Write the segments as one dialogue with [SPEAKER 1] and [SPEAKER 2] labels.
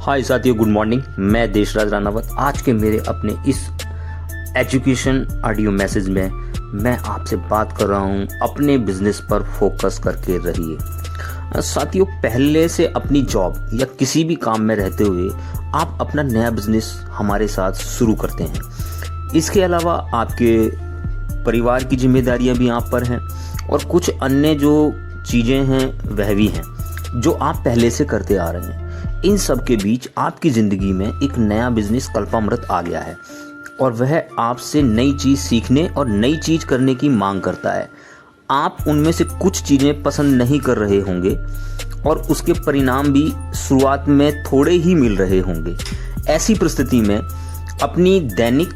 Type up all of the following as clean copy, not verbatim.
[SPEAKER 1] हाय साथियों, good morning. मैं देशराज रानावत। आज के मेरे अपने इस एजुकेशन ऑडियो मैसेज में मैं आपसे बात कर रहा हूं, अपने बिजनेस पर फोकस करके रहिए। साथियों, पहले से अपनी जॉब या किसी भी काम में रहते हुए आप अपना नया बिजनेस हमारे साथ शुरू करते हैं। इसके अलावा आपके परिवार की जिम्मेदारियां भी आप पर हैं और कुछ अन्य जो चीज़ें हैं वह भी हैं जो आप पहले से करते आ रहे हैं। इन सब के बीच आपकी ज़िंदगी में एक नया बिजनेस कल्पामृत आ गया है और वह आपसे नई चीज़ सीखने और नई चीज़ करने की मांग करता है। आप उनमें से कुछ चीज़ें पसंद नहीं कर रहे होंगे और उसके परिणाम भी शुरुआत में थोड़े ही मिल रहे होंगे। ऐसी परिस्थिति में अपनी दैनिक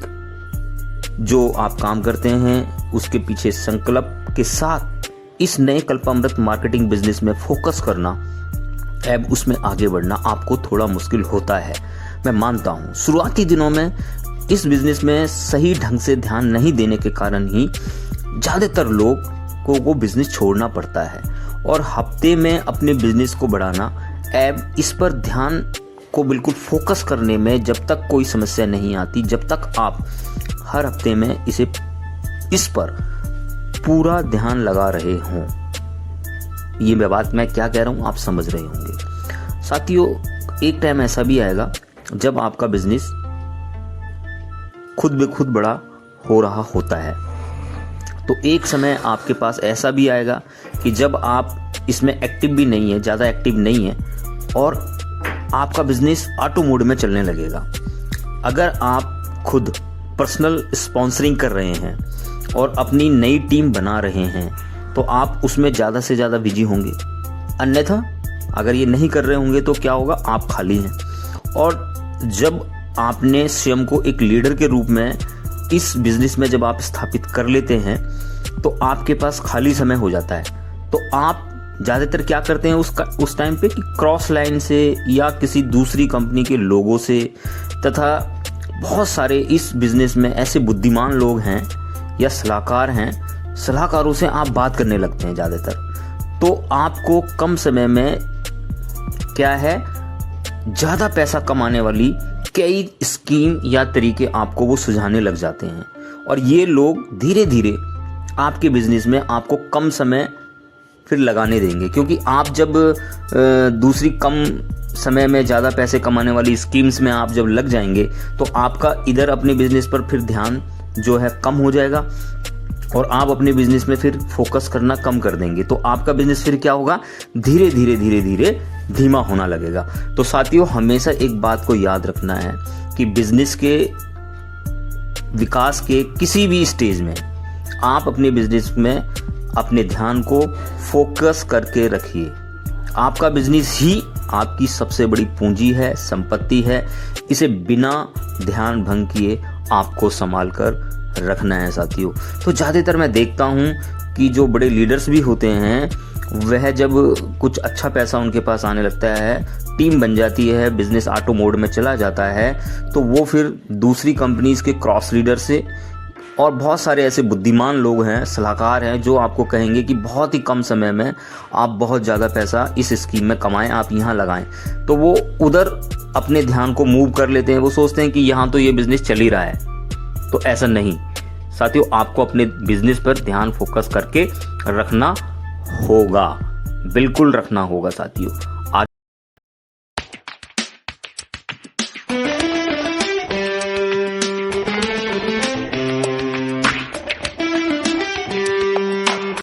[SPEAKER 1] जो आप काम करते हैं उसके पीछे संकल्प के साथ इस नए कल्पामृत मार्केटिंग बिजनेस में फोकस करना, अब उसमें आगे बढ़ना आपको थोड़ा मुश्किल होता है। मैं मानता हूँ शुरुआती दिनों में इस बिजनेस में सही ढंग से ध्यान नहीं देने के कारण ही ज़्यादातर लोगों को बिजनेस छोड़ना पड़ता है और हफ्ते में अपने बिजनेस को बढ़ाना, अब इस पर ध्यान को बिल्कुल फोकस करने में जब तक कोई समस्या नहीं आती, जब तक आप हर हफ्ते में इस पर पूरा ध्यान लगा रहे हों। ये बात मैं क्या कह रहा हूँ आप समझ रहे होंगे। साथियों, एक टाइम ऐसा भी आएगा जब आपका बिजनेस खुद ब खुद बड़ा हो रहा होता है। तो एक समय आपके पास ऐसा भी आएगा कि जब आप इसमें एक्टिव भी नहीं है, ज़्यादा एक्टिव नहीं है और आपका बिजनेस ऑटो मोड में चलने लगेगा। अगर आप खुद पर्सनल स्पॉन्सरिंग कर रहे हैं और अपनी नई टीम बना रहे हैं तो आप उसमें ज़्यादा से ज़्यादा बिजी होंगे। अन्यथा अगर ये नहीं कर रहे होंगे तो क्या होगा, आप खाली हैं। और जब आपने स्वयं को एक लीडर के रूप में इस बिजनेस में जब आप स्थापित कर लेते हैं तो आपके पास खाली समय हो जाता है। तो आप ज़्यादातर क्या करते हैं उस टाइम पे कि क्रॉस लाइन से या किसी दूसरी कंपनी के लोगों से, तथा बहुत सारे इस बिजनेस में ऐसे बुद्धिमान लोग हैं या सलाहकार हैं, सलाहकारों से आप बात करने लगते हैं ज़्यादातर। तो आपको कम समय में क्या है, ज़्यादा पैसा कमाने वाली कई स्कीम या तरीके आपको वो सुझाने लग जाते हैं और ये लोग धीरे धीरे आपके बिजनेस में आपको कम समय फिर लगाने देंगे, क्योंकि आप जब दूसरी कम समय में ज़्यादा पैसे कमाने वाली स्कीम्स में आप जब लग जाएंगे तो आपका इधर अपने बिजनेस पर फिर ध्यान जो है कम हो जाएगा और आप अपने बिजनेस में फिर फोकस करना कम कर देंगे। तो आपका बिजनेस फिर क्या होगा, धीरे धीरे धीमा होना लगेगा। तो साथियों, हमेशा एक बात को याद रखना है कि बिजनेस के विकास के किसी भी स्टेज में आप अपने बिजनेस में अपने ध्यान को फोकस करके रखिए। आपका बिजनेस ही आपकी सबसे बड़ी पूंजी है, संपत्ति है। इसे बिना ध्यान भंग किए आपको संभाल कर रखना है साथियों। तो ज़्यादातर मैं देखता हूँ कि जो बड़े लीडर्स भी होते हैं वह जब कुछ अच्छा पैसा उनके पास आने लगता है, टीम बन जाती है, बिजनेस ऑटो मोड में चला जाता है, तो वो फिर दूसरी कंपनीज के क्रॉस लीडर से और बहुत सारे ऐसे बुद्धिमान लोग हैं, सलाहकार हैं, जो आपको कहेंगे कि बहुत ही कम समय में आप बहुत ज़्यादा पैसा इस स्कीम में कमाएं, आप यहाँ लगाएं। तो वो उधर अपने ध्यान को मूव कर लेते हैं। वो सोचते हैं कि यहाँ तो ये बिज़नेस चल ही रहा है। तो ऐसा नहीं साथियों, आपको अपने बिजनेस पर ध्यान फोकस करके रखना होगा, बिल्कुल रखना होगा साथियों।